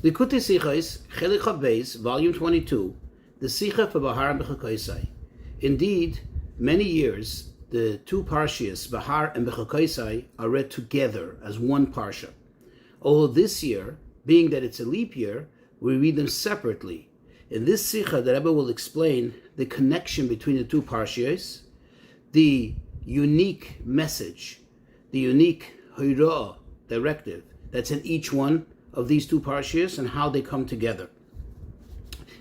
Likutei Sichos, Chelik Beis, Volume 22, the Sicha for Behar and Bechukosai. Indeed, many years, the two Parshias, Behar and Bechukosai, are read together as one Parsha. Although this year, being that it's a leap year, we read them separately. In this Sicha, the Rabbi will explain the connection between the two Parshias, the unique message, the unique Hirah, directive, that's in each one of these two Parshias and how they come together.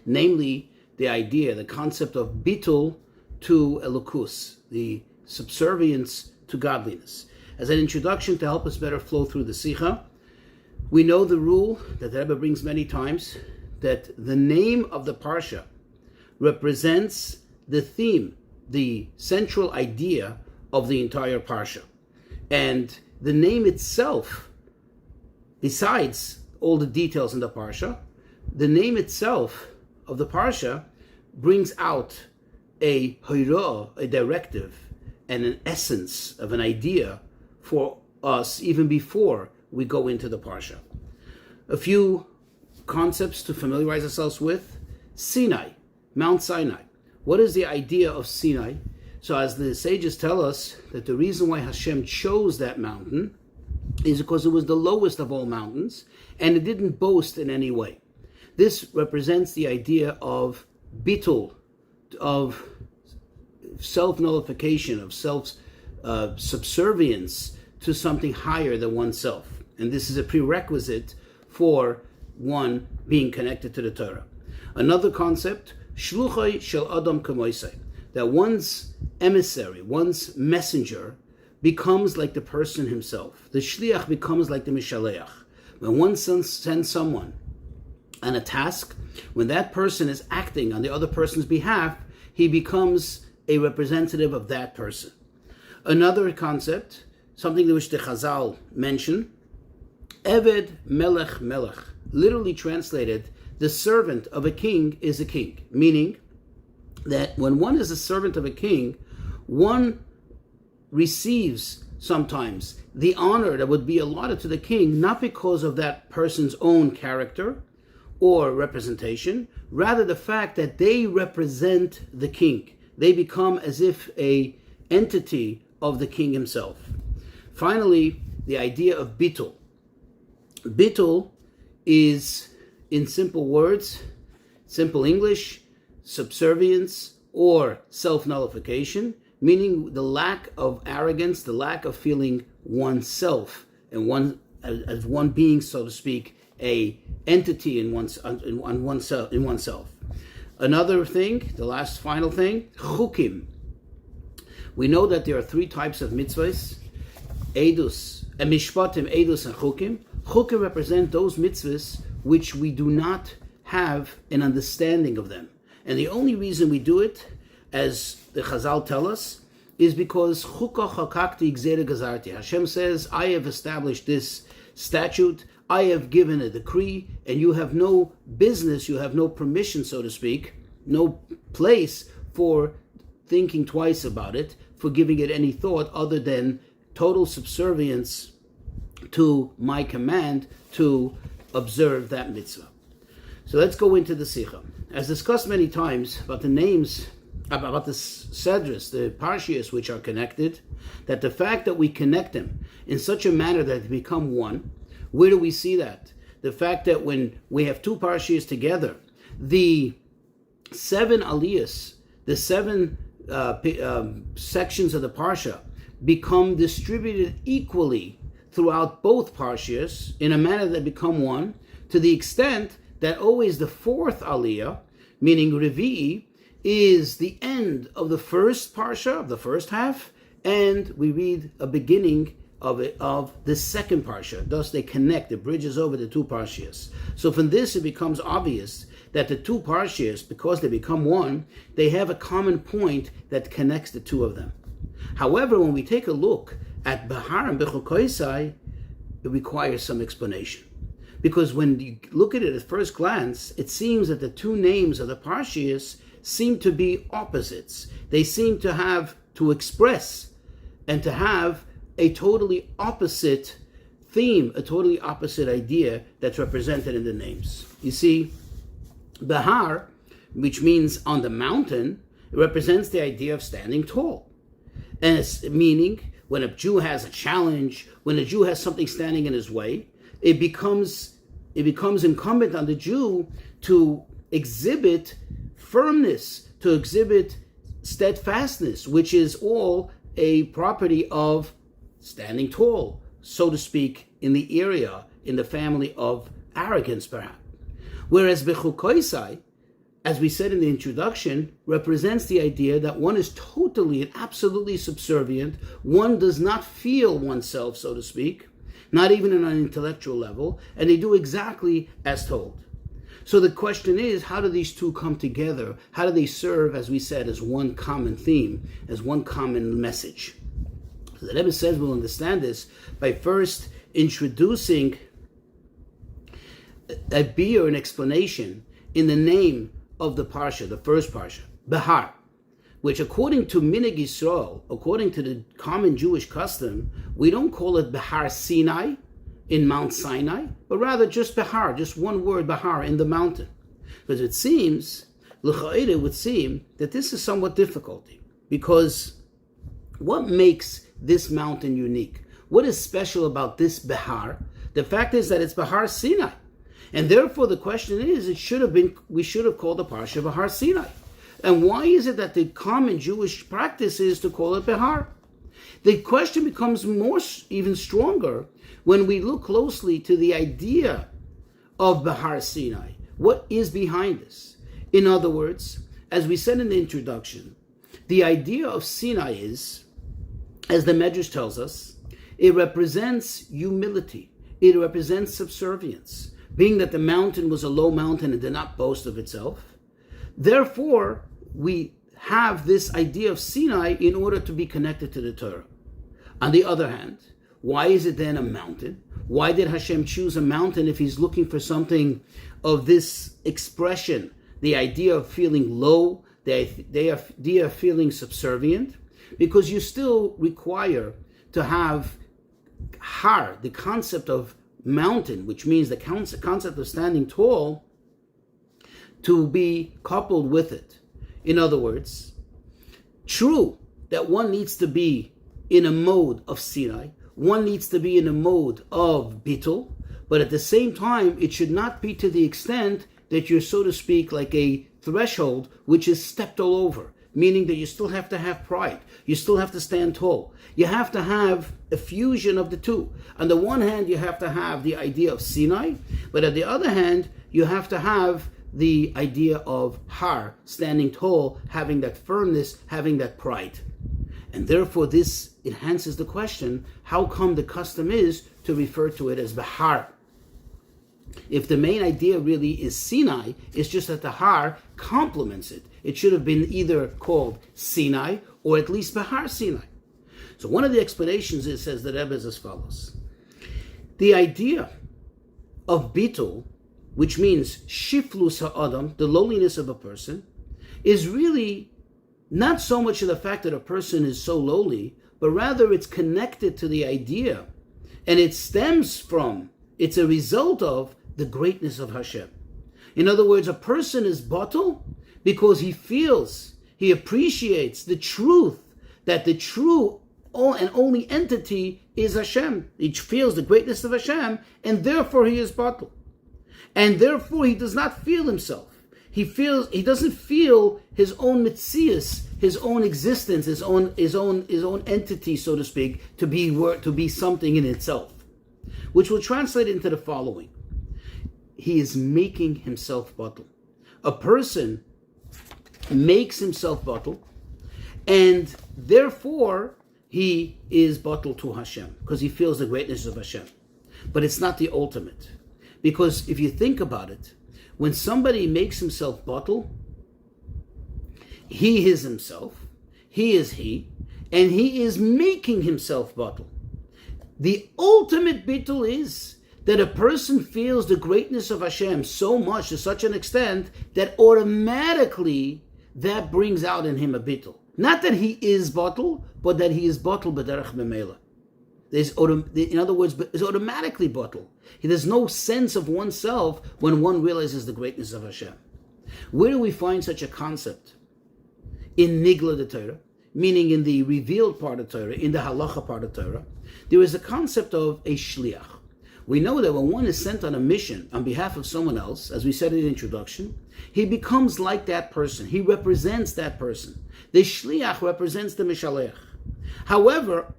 Namely, the idea, the concept of bitul to elokus, the subservience to godliness. As an introduction to help us better flow through the Sicha, we know the rule that the Rebbe brings many times, that the name of the Parsha represents the theme, the central idea of the entire Parsha. And the name itself, besides all the details in the Parsha, the name itself of the Parsha brings out a hirah, a directive, and an essence of an idea for us even before we go into the Parsha. A few concepts to familiarize ourselves with. Sinai, Mount Sinai. What is the idea of Sinai? So as the sages tell us, that the reason why Hashem chose that mountain is because it was the lowest of all mountains, and it didn't boast in any way. This represents the idea of bitul, of self-nullification, of self-subservience to something higher than oneself. And this is a prerequisite for one being connected to the Torah. Another concept, shluchai shel adam kamoisai, that one's emissary, one's messenger, becomes like the person himself. The shliach becomes like the mishaleach. When one sends someone on a task, when that person is acting on the other person's behalf, he becomes a representative of that person. Another concept, something which the Chazal mention, Eved Melech Melech, literally translated, the servant of a king is a king, meaning that when one is a servant of a king, one receives sometimes the honor that would be allotted to the king, not because of that person's own character or representation, rather the fact that they represent the king. They become as if an entity of the king himself. Finally, the idea of bitul. Bitul is, in simple words, simple English, subservience or self-nullification, meaning the lack of arrogance, the lack of feeling oneself and one as one being, so to speak, a entity in oneself. Another thing, the last final thing, chukim. We know that there are three types of mitzvahs: edus, mishpatim, edus, and chukim. Chukim represent those mitzvahs which we do not have an understanding of them. And the only reason we do it, as the Chazal tell us, is because chukah chakakti gzera gazarti. Hashem says, I have established this statute, I have given a decree, and you have no business, you have no permission, so to speak, no place for thinking twice about it, for giving it any thought other than total subservience to my command to observe that mitzvah. So let's go into the Sicha. As discussed many times about the names, about the Sedras, the Parshias which are connected, that the fact that we connect them in such a manner that they become one, where do we see that? The fact that when we have two Parshias together, the 7 aliyahs, the 7 sections of the Parsha become distributed equally throughout both Parshias in a manner that become one, to the extent that always the 4th aliyah, meaning Revi'i, is the end of the first Parsha, of the first half, and we read a beginning of the second Parsha. Thus they connect, it bridges over the two Parshias. So from this it becomes obvious that the two Parshias, because they become one, they have a common point that connects the two of them. However, when we take a look at Behar and Bechukosai, it requires some explanation. Because when you look at it at first glance, it seems that the two names of the Parshias seem to be opposites. They seem to express and to have a totally opposite theme, a totally opposite idea that's represented in the names. You see, Behar, which means on the mountain, represents the idea of standing tall. And it's meaning when a Jew has a challenge, when a Jew has something standing in his way, it becomes incumbent on the Jew to exhibit firmness, to exhibit steadfastness, which is all a property of standing tall, so to speak, in the area, in the family of arrogance, perhaps. Whereas Bechukosai, as we said in the introduction, represents the idea that one is totally and absolutely subservient. One does not feel oneself, so to speak, not even on an intellectual level, and they do exactly as told. So the question is, how do these two come together? How do they serve, as we said, as one common theme, as one common message? So the Rebbe says we'll understand this by first introducing a beer, an explanation in the name of the parsha, the first parsha, Behar, which according to Minig Yisrael, according to the common Jewish custom, we don't call it Behar Sinai, in Mount Sinai, but rather just Behar, just one word, Behar, in the mountain. Because it seems, Likutei would seem that this is somewhat difficulty, because what makes this mountain unique? What is special about this Behar? The fact is that it's Behar Sinai. And therefore the question is, we should have called the Parsha Behar Sinai. And why is it that the common Jewish practice is to call it Behar? The question becomes even stronger when we look closely to the idea of Behar Sinai. What is behind this? In other words, as we said in the introduction, the idea of Sinai is, as the Medrash tells us, it represents humility. It represents subservience. Being that the mountain was a low mountain and did not boast of itself. Therefore, we have this idea of Sinai in order to be connected to the Torah. On the other hand, why is it then a mountain? Why did Hashem choose a mountain if he's looking for something of this expression, the idea of feeling low, the idea of feeling subservient? Because you still require to have har, the concept of mountain, which means the concept of standing tall, to be coupled with it. In other words, true that one needs to be in a mode of Sinai, one needs to be in a mode of Bittul, but at the same time, it should not be to the extent that you're, so to speak, like a threshold which is stepped all over, meaning that you still have to have pride, you still have to stand tall. You have to have a fusion of the two. On the one hand, you have to have the idea of Sinai, but on the other hand, you have to have the idea of Har, standing tall, having that firmness, having that pride. And therefore this enhances the question, how come the custom is to refer to it as Behar? If the main idea really is Sinai, it's just that the Har complements it. It should have been either called Sinai or at least Behar Sinai. So one of the explanations is, says the Rebbe, is as follows. The idea of Bittul, which means Shiflus ha'adam, the lowliness of a person, is really not so much of the fact that a person is so lowly, but rather it's connected to the idea, and it stems from, it's a result of the greatness of Hashem. In other words, a person is batel because he feels, he appreciates the truth that the true and only entity is Hashem. He feels the greatness of Hashem, and therefore he is batel. And therefore he does not feel himself. He doesn't feel his own mitzias, his own existence, his own entity, so to speak, to be something in itself. Which will translate into the following. He is making himself batel. A person makes himself batel, and therefore he is batel to Hashem, because he feels the greatness of Hashem. But it's not the ultimate. Because if you think about it, when somebody makes himself batel, he is himself, he is he, and he is making himself batel. The ultimate bittul is that a person feels the greatness of Hashem so much, to such an extent, that automatically that brings out in him a bittul. Not that he is batel, but that he is batel b'derech memela. In other words, is automatically bottle. There's no sense of oneself when one realizes the greatness of Hashem. Where do we find such a concept? In Nigla the Torah, meaning in the revealed part of Torah, in the halacha part of Torah, there is a concept of a shliach. We know that when one is sent on a mission on behalf of someone else, as we said in the introduction, he becomes like that person. He represents that person. The shliach represents the mishalech. However,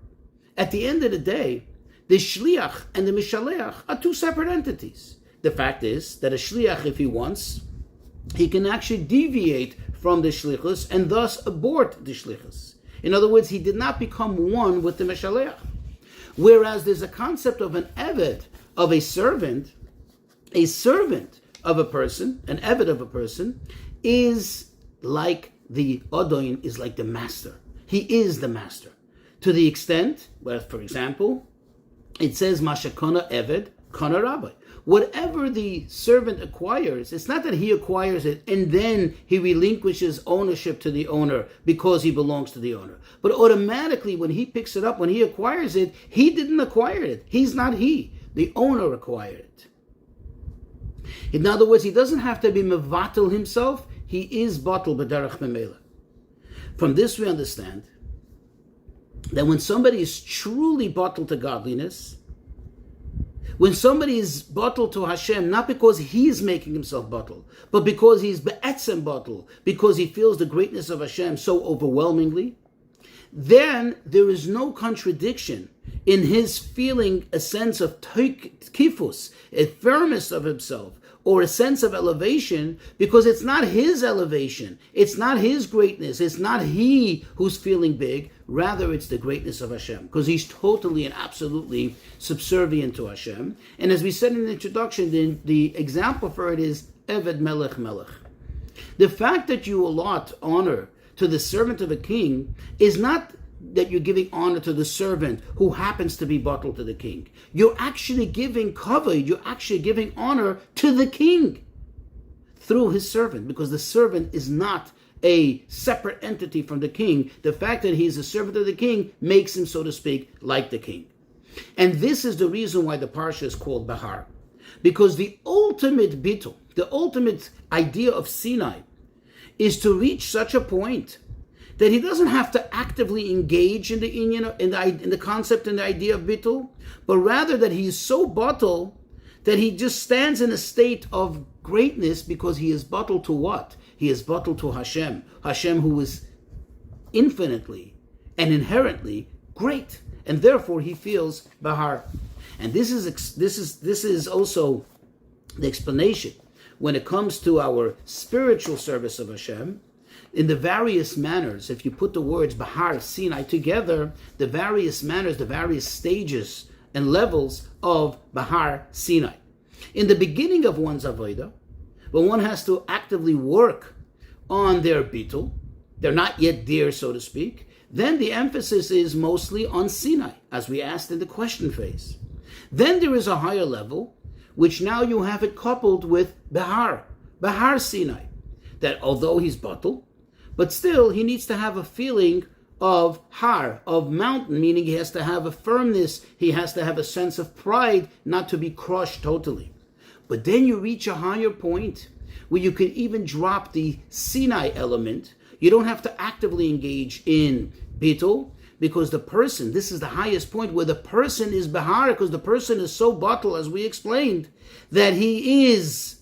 at the end of the day, the shliach and the mishalech are two separate entities. The fact is that a shliach, if he wants, he can actually deviate from the shlichus and thus abort the shlichus. In other words, he did not become one with the mishalech. Whereas there's a concept of an eved, of a servant of a person, an eved of a person, is like the Odoin, is like the master. He is the master. To the extent where, for example, it says, Mashakona Eved, Kana Rabbi. Whatever the servant acquires, it's not that he acquires it and then he relinquishes ownership to the owner because he belongs to the owner. But automatically when he picks it up, when he acquires it, he didn't acquire it. He's not he. The owner acquired it. In other words, he doesn't have to be mevatel himself. He is batel b'derech memela. From this we understand that when somebody is truly batel to godliness, when somebody is batel to Hashem, not because he is making himself batel, but because he's be'etzem batel, because he feels the greatness of Hashem so overwhelmingly, then there is no contradiction in his feeling a sense of kifus, a firmness of himself, or a sense of elevation, because it's not his elevation, it's not his greatness, it's not he who's feeling big, rather it's the greatness of Hashem, because he's totally and absolutely subservient to Hashem. And as we said in the introduction, the example for it is Eved Melech Melech. The fact that you allot honor to the servant of a king is not that you're giving honor to the servant who happens to be batel to the king. You're actually giving kavod, you're actually giving honor to the king through his servant, because the servant is not a separate entity from the king. The fact that he's a servant of the king makes him, so to speak, like the king. And this is the reason why the parsha is called Behar. Because the ultimate bittul, the ultimate idea of Sinai, is to reach such a point that he doesn't have to actively engage in the concept and the idea of bittul, but rather that he is so batel that he just stands in a state of greatness because he is batel to what? He is batel to Hashem. Hashem, who is infinitely and inherently great, and therefore he feels Behar. And this is also the explanation when it comes to our spiritual service of Hashem. In the various manners, if you put the words Behar, Sinai together, the various manners, the various stages and levels of Behar, Sinai. In the beginning of one's avodah, when one has to actively work on their bittul, they're not yet there, so to speak, then the emphasis is mostly on Sinai, as we asked in the question phase. Then there is a higher level, which now you have it coupled with Behar, Behar Sinai, that although he's batel, but still he needs to have a feeling of har, of mountain, meaning he has to have a firmness, he has to have a sense of pride, not to be crushed totally. But then you reach a higher point where you can even drop the Sinai element. You don't have to actively engage in bittul, because the person, this is the highest point where the person is Behar, because the person is so batel, as we explained, that he is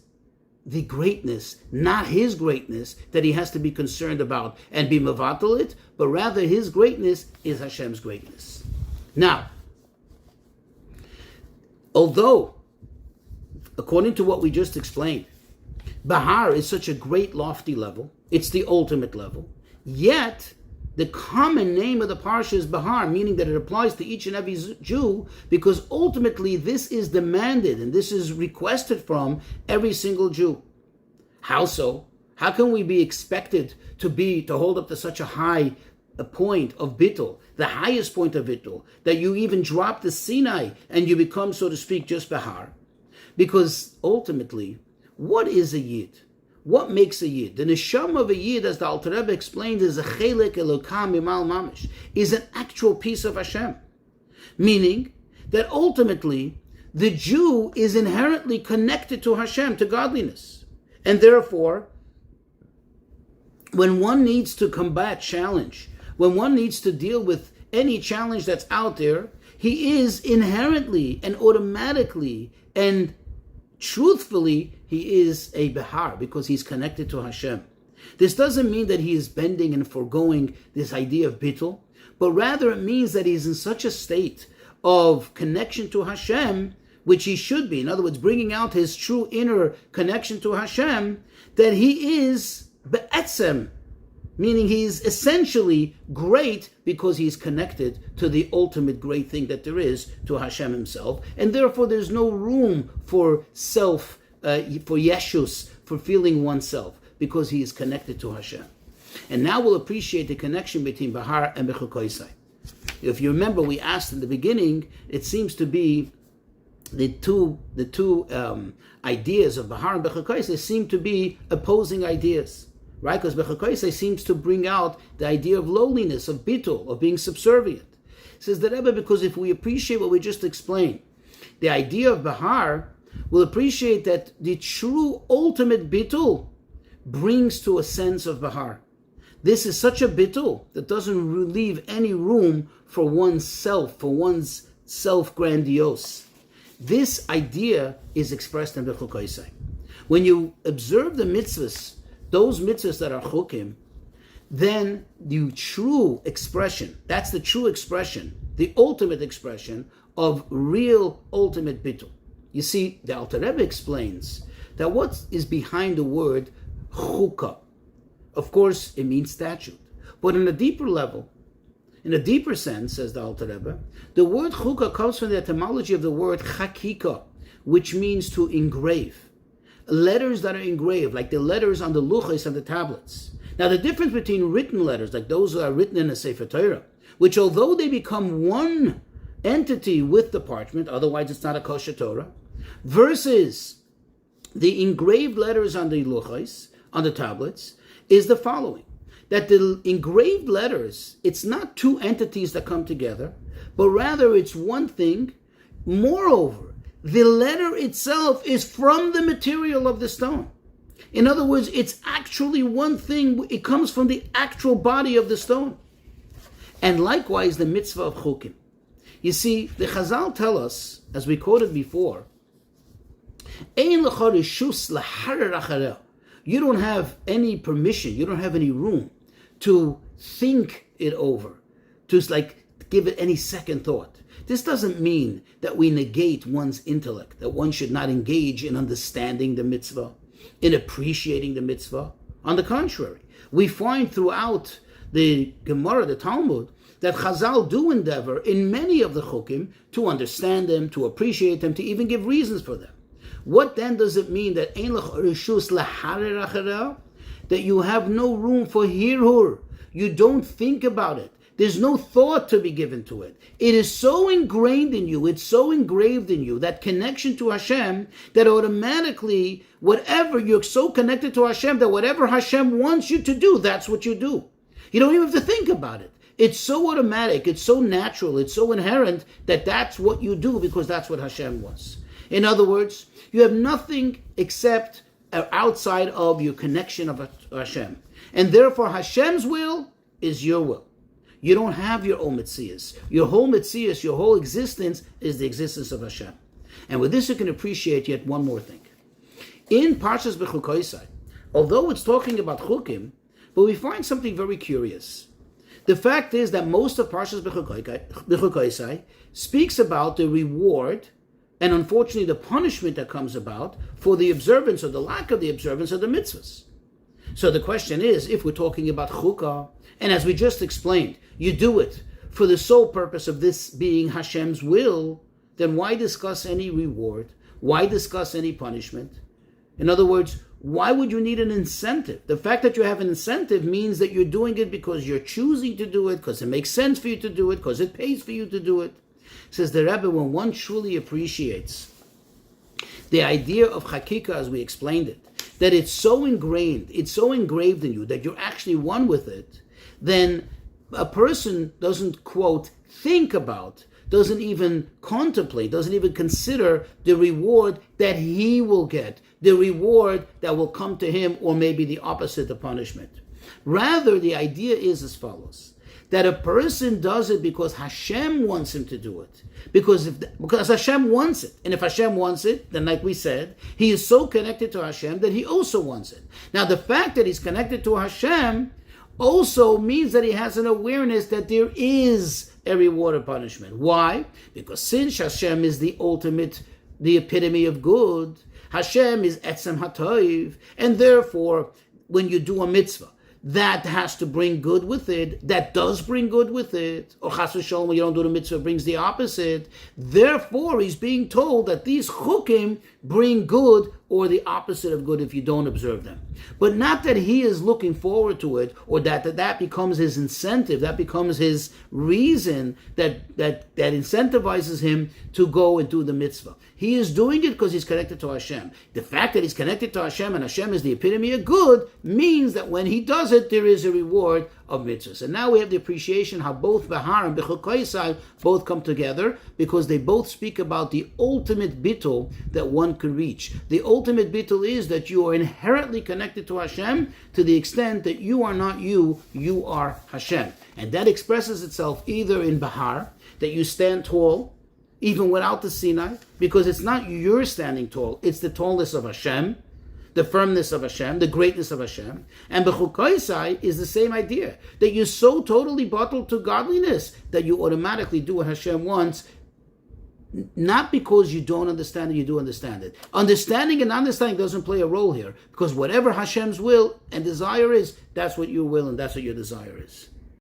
the greatness, not his greatness, that he has to be concerned about and be mevatel it, but rather his greatness is Hashem's greatness. Now, although, according to what we just explained, Behar is such a great lofty level, it's the ultimate level, yet the common name of the parsha is Behar, meaning that it applies to each and every Jew, because ultimately this is demanded and this is requested from every single Jew. How so? How can we be expected to hold up to such a high point of bittul, the highest point of bittul, that you even drop the Sinai and you become, so to speak, just Behar? Because ultimately, what is a Yid? What makes a Yid? The neshama of a Yid, as the Alter Rebbe explained, is a chelek elokam mimal mamish, is an actual piece of Hashem. Meaning that ultimately the Jew is inherently connected to Hashem, to godliness. And therefore, when one needs to combat challenge, when one needs to deal with any challenge that's out there, he is inherently and automatically and truthfully, he is a Behar because he's connected to Hashem. This doesn't mean that he is bending and foregoing this idea of bittul, but rather it means that he's in such a state of connection to Hashem, which he should be. In other words, bringing out his true inner connection to Hashem, that he is be'etzem, meaning he's essentially great because he's connected to the ultimate great thing that there is, to Hashem himself, and therefore there's no room for self, for yeshus, for feeling oneself, because he is connected to Hashem. And now we'll appreciate the connection between Behar and Bechukosai. If you remember, we asked in the beginning, it seems to be the two ideas of Behar and Bechukosai seem to be opposing ideas, right? Because Bechukosai seems to bring out the idea of lowliness, of bittul, of being subservient. Says the Rebbe, because if we appreciate what we just explained, the idea of Behar, we'll appreciate that the true ultimate bittul brings to a sense of Behar. This is such a bittul that doesn't leave any room for one's self, for one's self-grandiose. This idea is expressed in Bechukosai. When you observe the mitzvahs, those mitzvahs that are chukim, then the true expression, that's the true expression, the ultimate expression of real ultimate bittul. You see, the Alter Rebbe explains that what is behind the word chukah, of course, it means statute. But in a deeper level, in a deeper sense, says the Alter Rebbe, the word chukah comes from the etymology of the word chakika, which means to engrave. Letters that are engraved, like the letters on the luchos and the tablets. Now, the difference between written letters, like those that are written in a Sefer Torah, which although they become one entity with the parchment, otherwise it's not a kosher Torah, versus the engraved letters on the luchos, on the tablets, is the following: that the engraved letters, it's not two entities that come together, but rather it's one thing. Moreover, the letter itself is from the material of the stone. In other words, it's actually one thing. It comes from the actual body of the stone. And likewise, the mitzvah of chukim. You see, the Chazal tell us, as we quoted before, Ein lecha reshus laharer achareh. You don't have any permission, you don't have any room to think it over, to give it any second thought. This doesn't mean that we negate one's intellect, that one should not engage in understanding the mitzvah, in appreciating the mitzvah. On the contrary, we find throughout the Gemara, the Talmud, that Chazal do endeavor in many of the chukim to understand them, to appreciate them, to even give reasons for them. What then does it mean that ein lech reshus laharer achareh? That you have no room for hirhur. You don't think about it. There's no thought to be given to it. It is so ingrained in you, it's so engraved in you, that connection to Hashem, that automatically, whatever, you're so connected to Hashem, that whatever Hashem wants you to do, that's what you do. You don't even have to think about it. It's so automatic, it's so natural, it's so inherent, that that's what you do because that's what Hashem wants. In other words, you have nothing except outside of your connection of Hashem. And therefore Hashem's will is your will. You don't have your own metzias. Your whole metzias, your whole existence is the existence of Hashem. And with this you can appreciate yet one more thing. In Parshas Bechukosai, although it's talking about chukim, but we find something very curious. The fact is that most of Parshas Bechukosai speaks about the reward and unfortunately the punishment that comes about for the observance or the lack of the observance of the mitzvahs. So the question is, if we're talking about chukah, and as we just explained, you do it for the sole purpose of this being Hashem's will, then why discuss any reward? Why discuss any punishment? In other words, why would you need an incentive? The fact that you have an incentive means that you're doing it because you're choosing to do it, because it makes sense for you to do it, because it pays for you to do it. Says the Rebbe, when one truly appreciates the idea of chakika as we explained it, that it's so ingrained, it's so engraved in you that you're actually one with it, then a person doesn't, quote, think about doesn't even contemplate, doesn't even consider the reward that he will get, the reward that will come to him, or maybe the opposite, the punishment. Rather, the idea is as follows, that a person does it because Hashem wants him to do it. Because Hashem wants it. And if Hashem wants it, then like we said, he is so connected to Hashem that he also wants it. Now, the fact that he's connected to Hashem also means that he has an awareness that there is a reward or punishment. Why? Because since Hashem is the ultimate, the epitome of good, Hashem is Etzem HaToiv, and therefore, when you do a mitzvah, that has to bring good with it, that does bring good with it, or chas v'sholom, when you don't do the mitzvah, brings the opposite. Therefore, he's being told that these chukim bring good, or the opposite of good if you don't observe them. But not that he is looking forward to it, or that becomes his incentive, that becomes his reason that incentivizes him to go and do the mitzvah. He is doing it because he's connected to Hashem. The fact that he's connected to Hashem and Hashem is the epitome of good means that when he does it, there is a reward of mitzvahs. And now we have the appreciation how both Behar and Bechukosai both come together, because they both speak about the ultimate bittul that one can reach. The ultimate bittul is that you are inherently connected to Hashem to the extent that you are not you, you are Hashem. And that expresses itself either in Behar, that you stand tall, even without the Sinai, because it's not you're standing tall, it's the tallness of Hashem, the firmness of Hashem, the greatness of Hashem. And Bechukosai is the same idea, that you're so totally bottled to godliness that you automatically do what Hashem wants, not because you don't understand it, you do understand it. Understanding and understanding doesn't play a role here, because whatever Hashem's will and desire is, that's what your will and that's what your desire is.